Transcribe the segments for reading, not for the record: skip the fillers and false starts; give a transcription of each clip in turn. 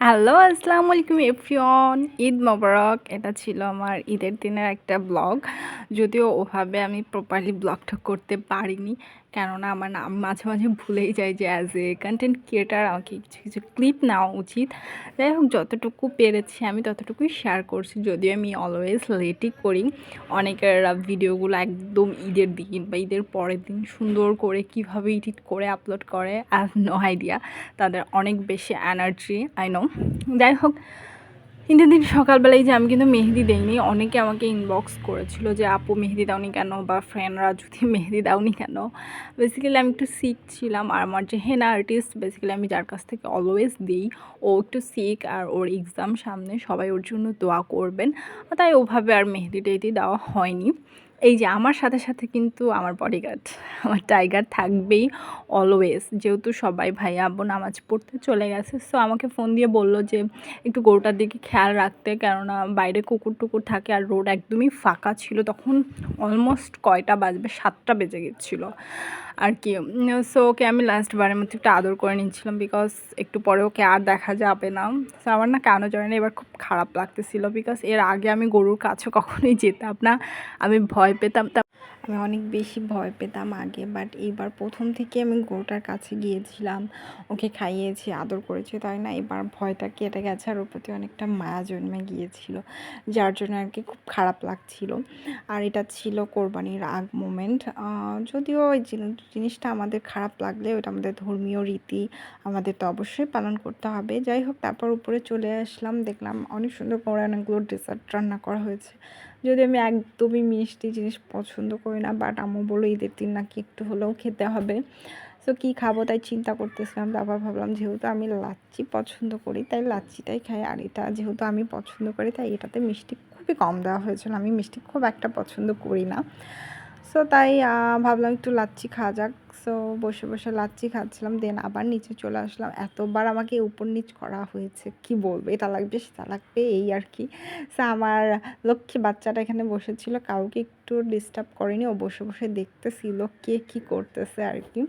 Hello, আসসালামু আলাইকুম everyone. Eid মোবারক। এটা ছিল আমার ঈদের দিনের একটা ব্লগ। যদিও ওভাবে আমি প্রপারলি ব্লগটা করতে পারিনি, কেননা আমার না মাঝে মাঝে ভুলেই যাই যে অ্যাজ এ কন্টেন্ট ক্রিয়েটার আমাকে কিছু কিছু ক্লিপ নেওয়া উচিত। যাই হোক, যতটুকু পেরেছি আমি ততটুকুই শেয়ার করছি, যদিও আমি অলওয়েজ লেটই করি। অনেকের ভিডিওগুলো একদম ঈদের দিন বা ঈদের পরের দিন সুন্দর করে কিভাবে এডিট করে আপলোড করে, আই হ্যাভ নো আইডিয়া। তাদের অনেক বেশি এনার্জি, আই নো। যাই হোক, ঈদের দিন সকালবেলায় যে আমি কিন্তু মেহেদি দেইনি, অনেকে আমাকে ইনবক্স করেছিল যে আপু মেহেদি দাওনি কেন, বা ফ্রেন্ডরা যদি মেহেদি দাওনি কেন। বেসিক্যালি আমি একটু সিক ছিলাম, আর আমার যে হেনা আর্টিস্ট বেসিক্যালি আমি যার কাছ থেকে অলওয়েজ দিই, ও একটু সিক আর ওর এক্সাম সামনে, সবাই ওর জন্য দোয়া করবেন। তাই ওভাবে আর মেহেদি টেহেদি দেওয়া হয়নি। এই যে আমার সাথে সাথে কিন্তু আমার বডিগার্ড, আমার টাইগার থাকবেই অলওয়েজ, যেহেতু সবাই ভাইয়া বোন নামাজ পড়তে চলে গেছে। সো আমাকে ফোন দিয়ে বলল যে একটু গরুটার দিকে খেয়াল রাখতে, কেননা বাইরে কুকুর টুকুর থাকে আর রোড একদমই ফাঁকা ছিল। তখন অলমোস্ট কয়টা বাজবে, 7টা বেজে গেছিলো আর কি। সো ওকে আমি লাস্টবারের মধ্যে একটু আদর করে নিচ্ছিলাম, বিকজ একটু পরে ওকে আর দেখা যাবে না। সো আমার না কেন জানি না এবার খুব খারাপ লাগতেছিল, বিকজ এর আগে আমি গরুর কাছে কখনোই যেতাম না, আমি ভয় পেতাম। আমি অনেক বেশি ভয় পেতাম আগে, বাট এইবার প্রথম থেকে আমি গরুটার কাছে গিয়েছিলাম, ওকে খাইয়েছি, আদর করেছি, তাই না এবার ভয়টা কেটে গেছে আর ওর প্রতি অনেকটা মায়া জন্মে গিয়েছিল, যার জন্য আর কি খুব খারাপ লাগছিল। আর এটা ছিল কোরবানির আগ মোমেন্ট। যদিও ওই জিনিসটা আমাদের খারাপ লাগলেও এটা আমাদের ধর্মীয় রীতি, আমাদের তো অবশ্যই পালন করতে হবে। যাই হোক, তারপর উপরে চলে আসলাম, দেখলাম অনেক সুন্দর করে অনেকগুলো ডেজার্ট রান্না করা হয়েছে। যদি আমি একদমই মিষ্টি জিনিস পছন্দ করি না, বাট আম্মু বললো ঈদের দিন নাকি একটু হলেও খেতে হবে। সো কী খাবো তাই চিন্তা করতেছিলাম, তারপর ভাবলাম যেহেতু আমি লাচ্ছি পছন্দ করি তাই লাচ্ছিটাই খাই, আর এটা যেহেতু আমি পছন্দ করি তাই এটাতে মিষ্টি খুবই কম দেওয়া হয়েছিল, আমি মিষ্টি খুব একটা পছন্দ করি না। সো তাই ভাবলাম একটু লাচ্ছি খাওয়া যাক। সো বসে বসে লাচ্ছি খাচ্ছিলাম, দেন আবার নিচে চলে আসলাম। এতবার আমাকে উপর নিচ করা হয়েছে, কি বলবো, এটা লাগবে সেটা লাগবে এই আর কি। সো আমার লক্ষ্মী বাচ্চাটা এখানে বসেছিল, কাউকে একটু ডিস্টার্ব করেনি, ও বসে বসে দেখতেছিল কে কী করতেছে আর কি।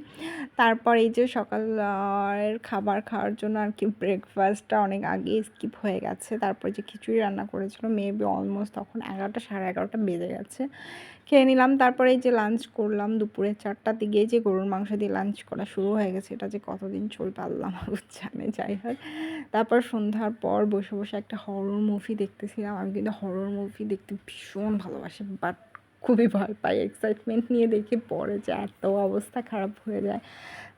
তারপর এই যে সকালের খাবার খাওয়ার জন্য আর কি ব্রেকফাস্টটা অনেক আগেই স্কিপ হয়ে গেছে। তারপর যে খিচুড়ি রান্না করেছিল মেবি অলমোস্ট তখন 11টা সাড়ে 11টা বেজে গেছে, খেয়ে নিলাম। তারপরে এই যে লাঞ্চ করলাম দুপুরে 4টার দিকে, যে গরুর মাংস দিয়ে লাঞ্চ করা শুরু হয়ে গেছে, এটা যে কতদিন চলবে আল্লাহ মাহবুব জানে। যাই হোক, তারপর সন্ধ্যার পর বসে বসে একটা হরর মুভি দেখতেছিলাম। আমি কিন্তু হরর মুভি দেখতে ভীষণ ভালোবাসি, বাট খুবই ভয় পাই, এক্সাইটমেন্ট নিয়ে দেখি পরে যে এত অবস্থা খারাপ হয়ে যায়।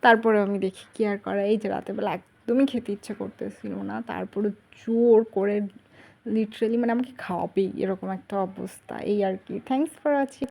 তারপরে আমি দেখি কি আর করা, এই যে রাতেরবেলা একদমই খেতে ইচ্ছে করতেছিল না, তারপরে জোর করে লিটারেলি মানে আমাকে খাওয়াবেই, এরকম একটা অবস্থা এই আর কি। Thanks for watching.